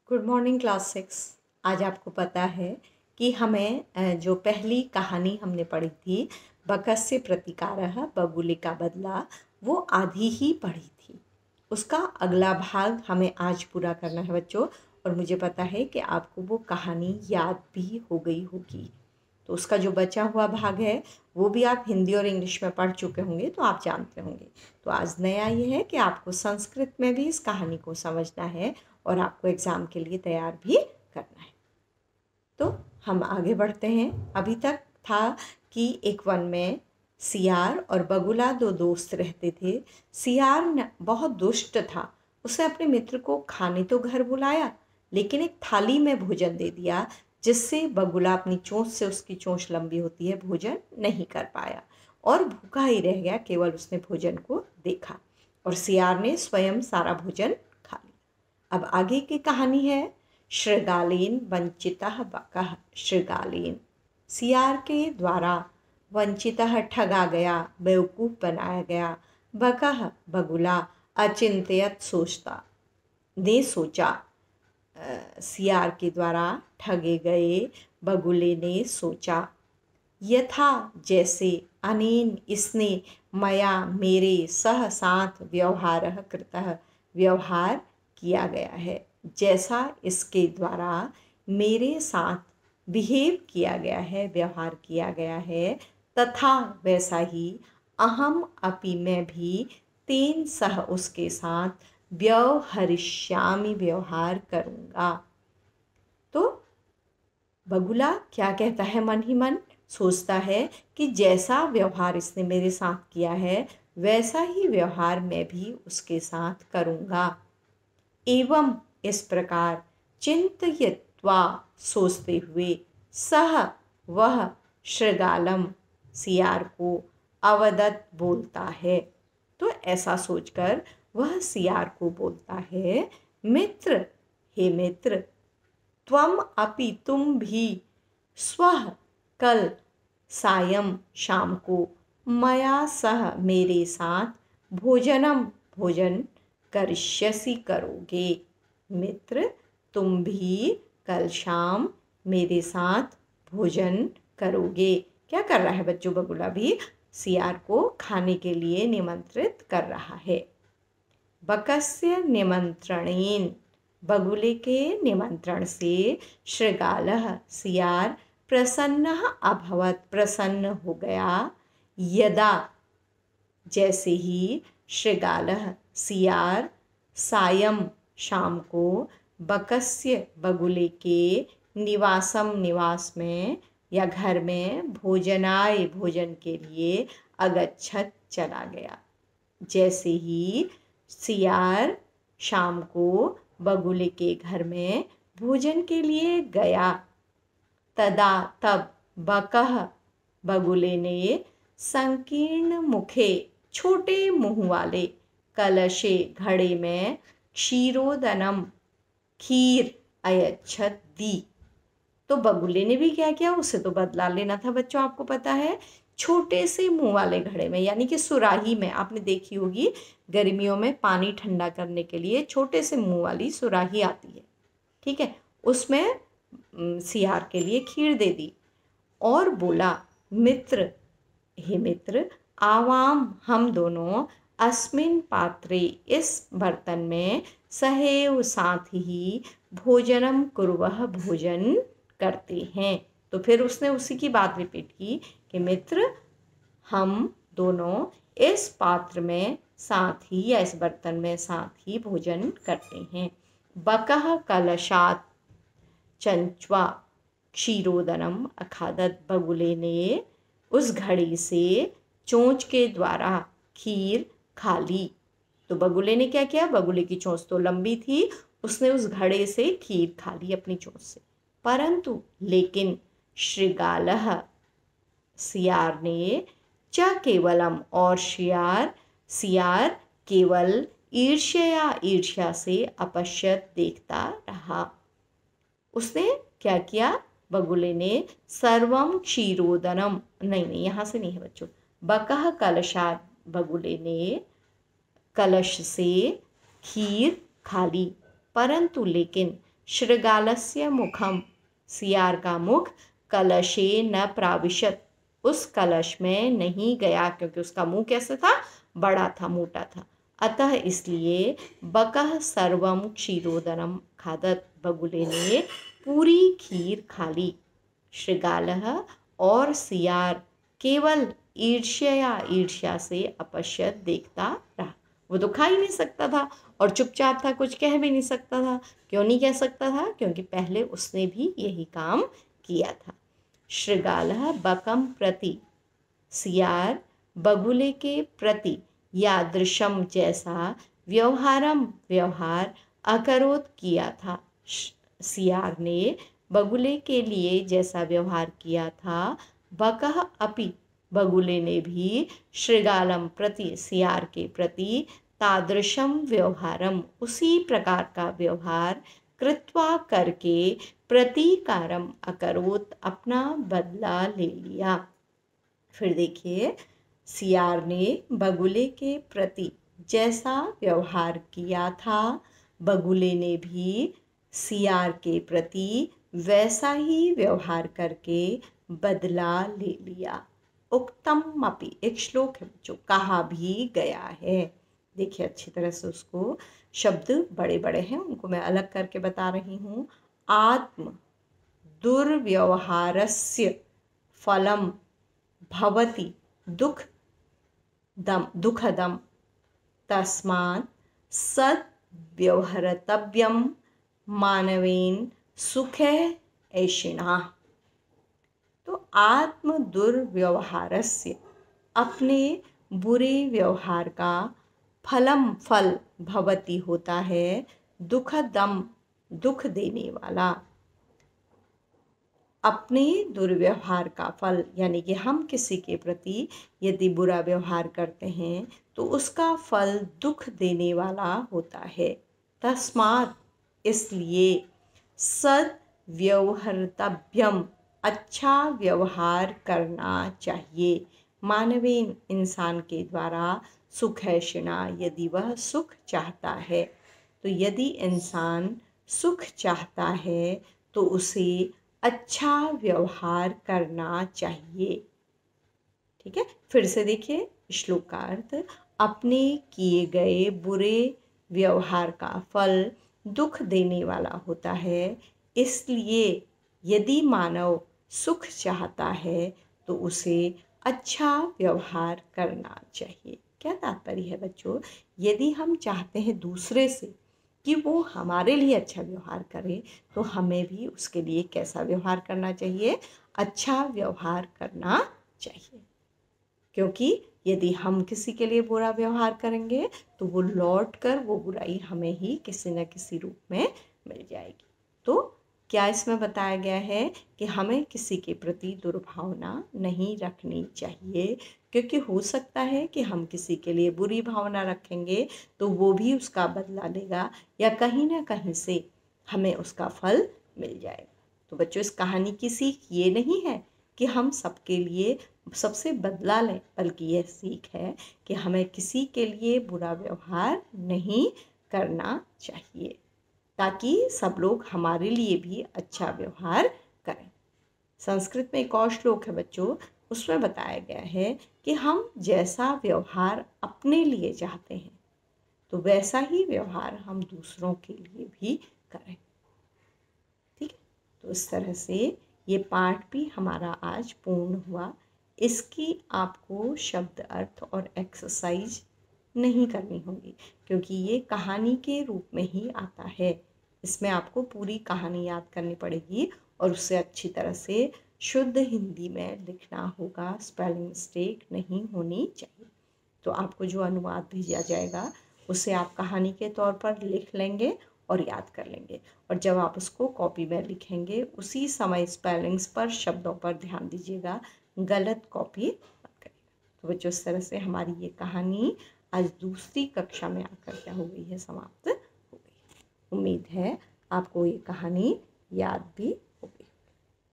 Good morning class 6। आज आपको पता है कि हमें जो पहली कहानी हमने पढ़ी थी बकस्य प्रतिकारः बगुले का बदला, वो आधी ही पढ़ी थी। उसका अगला भाग हमें आज पूरा करना है बच्चों। और मुझे पता है कि आपको वो कहानी याद भी हो गई होगी। तो उसका जो बचा हुआ भाग है वो भी आप हिंदी और इंग्लिश में पढ़ चुके होंगे, तो आप जानते होंगे। तो आज नया ये है कि आपको संस्कृत में भी इस कहानी को समझना है और आपको एग्ज़ाम के लिए तैयार भी करना है। तो हम आगे बढ़ते हैं। अभी तक था कि एक वन में सियार और बगुला दो दोस्त रहते थे। सियार बहुत दुष्ट था। उसने अपने मित्र को खाने तो घर बुलाया, लेकिन एक थाली में भोजन दे दिया, जिससे बगुला अपनी चोंच से, उसकी चोंच लंबी होती है, भोजन नहीं कर पाया और भूखा ही रह गया। केवल उसने भोजन को देखा और सियार ने स्वयं सारा भोजन खा लिया। अब आगे की कहानी है शृगालेन वंचितः बकः। शृगालेन सियार के द्वारा वंचितः ठगा गया, बेवकूफ़ बनाया गया। बकः बगुला अचिंत्यत सोचा। सियार के द्वारा ठगे गए बगुले ने सोचा। यथा जैसे अनेन इसने मया मेरे सह साथ व्यवहारः कृतः व्यवहार किया गया है। जैसा इसके द्वारा मेरे साथ बिहेव किया गया है, व्यवहार किया गया है, तथा वैसा ही अहम अपि मैं भी तेन सह उसके साथ व्यवहरिष्यामि व्यवहार करूँगा। तो बगुला क्या कहता है? मन ही मन सोचता है कि जैसा व्यवहार इसने मेरे साथ किया है वैसा ही व्यवहार मैं भी उसके साथ करूँगा। एवं इस प्रकार चिंतयित्वा सोचते हुए सह वह शृगालम सियार को अवदत बोलता है। तो ऐसा सोचकर वह सियार को बोलता है, मित्र, हे मित्र, त्वम अपि तुम भी स्वः कल सायं शाम को मया सह मेरे साथ भोजन करिष्यसि करोगे। मित्र, तुम भी कल शाम मेरे साथ भोजन करोगे। क्या कर रहा है बच्चों? बगुला भी सियार को खाने के लिए निमंत्रित कर रहा है। बकस्य निमंत्रणेन, बगुले के निमंत्रण से शृगालः सियार प्रसन्नः अभवत्, प्रसन्न हो गया। यदा जैसे ही शृगालः सियार सायं शाम को बकस्य बगुले के निवास में या घर में भोजन के लिए अगच्छत चला गया। जैसे ही सियार शाम को बगुले के घर में भोजन के लिए गया, तब बकः बगुले ने संकीर्ण मुखे, छोटे मुंह वाले, कलशे घड़े में क्षीरोदनम, खीर अयच्छत दी। तो बगुले ने भी क्या किया? उसे तो बदला लेना था बच्चों, आपको पता है। छोटे से मुंह वाले घड़े में, यानी कि सुराही में, आपने देखी होगी गर्मियों में पानी ठंडा करने के लिए छोटे से मुंह वाली सुराही आती है, ठीक है, उसमें सियार के लिए खीर दे दी और बोला, मित्र, हे मित्र, आवाम, हम दोनों, अस्मिन पात्रे, इस बर्तन में, सहैव, साथ ही, भोजनम कुर्वः, भोजन करते हैं। तो फिर उसने उसी की बात रिपीट की कि मित्र, हम दोनों इस पात्र में साथ ही, या इस बर्तन में साथ ही भोजन करते हैं। बकः कलशात चंच्वा क्षीरोदनम अखादत, बगुले ने उस घड़ी से चोंच के द्वारा खीर खा ली। तो बगुले ने क्या किया? बगुले की चोंच तो लंबी थी, उसने उस घड़े से खीर खा ली अपनी चोंच से। परंतु लेकिन शृगालः, सियार ने, च केवलम, और सियार केवल ईर्ष्या से अपश्यत, देखता रहा। उसने क्या किया? बगुले ने सर्वम क्षीरोदनम, नहीं, यहाँ से नहीं है बच्चों। बकः कलशात, बगुले ने कलश से खीर खा ली, परंतु लेकिन शृगालस्य मुखम, सियार का मुख कलशे न प्राविशत, उस कलश में नहीं गया क्योंकि उसका मुंह कैसे था, बड़ा था, मोटा था। अतः इसलिए बकह सर्वम क्षीरोदरम खादत, बगुले ने पूरी खीर खा ली। शृगालः और सियार केवल ईर्ष्या से अपश्यत देखता रहा। वो तो खा ही नहीं सकता था और चुपचाप था, कुछ कह भी नहीं सकता था। क्यों नहीं कह सकता था? क्योंकि पहले उसने भी यही काम किया था। शृगालः बकम प्रति, सियार बगुले के प्रति यादृशम जैसा व्यवहार अकरोत किया था। सियार ने बगुले के लिए जैसा व्यवहार किया था, बकह अपि, बगुले ने भी शृगालम प्रति, सियार के प्रति तादृशम व्यवहारम, उसी प्रकार का व्यवहार कृत्वा करके प्रतीकारम अकरोत, अपना बदला ले लिया। फिर देखिए, सियार ने बगुले के प्रति जैसा व्यवहार किया था, बगुले ने भी सियार के प्रति वैसा ही व्यवहार करके बदला ले लिया। उक्तम अपि, एक श्लोक है जो कहा भी गया है। देखिए अच्छी तरह से उसको, शब्द बड़े बड़े हैं, उनको मैं अलग करके बता रही हूँ। आत्म दुर्व्यवहारस्य फलम भवति दुःखदम तस्मात् सद्व्यवहर्तव्यं मानवेन सुखे ऐषिणा। तो आत्म दुर्व्यवहारस्य, अपने बुरे व्यवहार का फल भवति होता है, दुःखदम, दुख देने वाला। अपने दुर्व्यवहार का फल, यानी कि हम किसी के प्रति यदि बुरा व्यवहार करते हैं तो उसका फल दुख देने वाला होता है। तस्मात्, इसलिए, सद्व्यवहर्तव्यम, अच्छा व्यवहार करना चाहिए, मानवेन, इंसान के द्वारा, सुखैषिणा, यदि वह सुख चाहता है। तो यदि इंसान सुख चाहता है तो उसे अच्छा व्यवहार करना चाहिए। ठीक है, फिर से देखिए श्लोक का अर्थ, अपने किए गए बुरे व्यवहार का फल दुख देने वाला होता है, इसलिए यदि मानव सुख चाहता है तो उसे अच्छा व्यवहार करना चाहिए। क्या तात्पर्य है बच्चों? यदि हम चाहते हैं दूसरे से कि वो हमारे लिए अच्छा व्यवहार करे तो हमें भी उसके लिए कैसा व्यवहार करना चाहिए? अच्छा व्यवहार करना चाहिए। क्योंकि यदि हम किसी के लिए बुरा व्यवहार करेंगे तो वो लौट कर वो बुराई हमें ही किसी न किसी रूप में मिल जाएगी। तो क्या इसमें बताया गया है कि हमें किसी के प्रति दुर्भावना नहीं रखनी चाहिए, क्योंकि हो सकता है कि हम किसी के लिए बुरी भावना रखेंगे तो वो भी उसका बदला लेगा या कहीं ना कहीं से हमें उसका फल मिल जाएगा। तो बच्चों, इस कहानी की सीख ये नहीं है कि हम सबके लिए सबसे बदला लें, बल्कि यह सीख है कि हमें किसी के लिए बुरा व्यवहार नहीं करना चाहिए, ताकि सब लोग हमारे लिए भी अच्छा व्यवहार करें। संस्कृत में एक और श्लोक है बच्चों, उसमें बताया गया है कि हम जैसा व्यवहार अपने लिए चाहते हैं तो वैसा ही व्यवहार हम दूसरों के लिए भी करें। ठीक है, तो इस तरह से ये पाठ भी हमारा आज पूर्ण हुआ। इसकी आपको शब्द अर्थ और एक्सरसाइज नहीं करनी होगी, क्योंकि ये कहानी के रूप में ही आता है। इसमें आपको पूरी कहानी याद करनी पड़ेगी और उससे अच्छी तरह से शुद्ध हिंदी में लिखना होगा, स्पेलिंग मिस्टेक नहीं होनी चाहिए। तो आपको जो अनुवाद भेजा जाएगा उसे आप कहानी के तौर पर लिख लेंगे और याद कर लेंगे, और जब आप उसको कॉपी में लिखेंगे उसी समय स्पेलिंग्स पर, शब्दों पर ध्यान दीजिएगा, गलत कॉपी मत करिएगा। तो बच्चों, इस तरह से हमारी ये कहानी आज दूसरी कक्षा में आकर क्या हो गई है, समाप्त हो गई। उम्मीद है आपको ये कहानी याद भी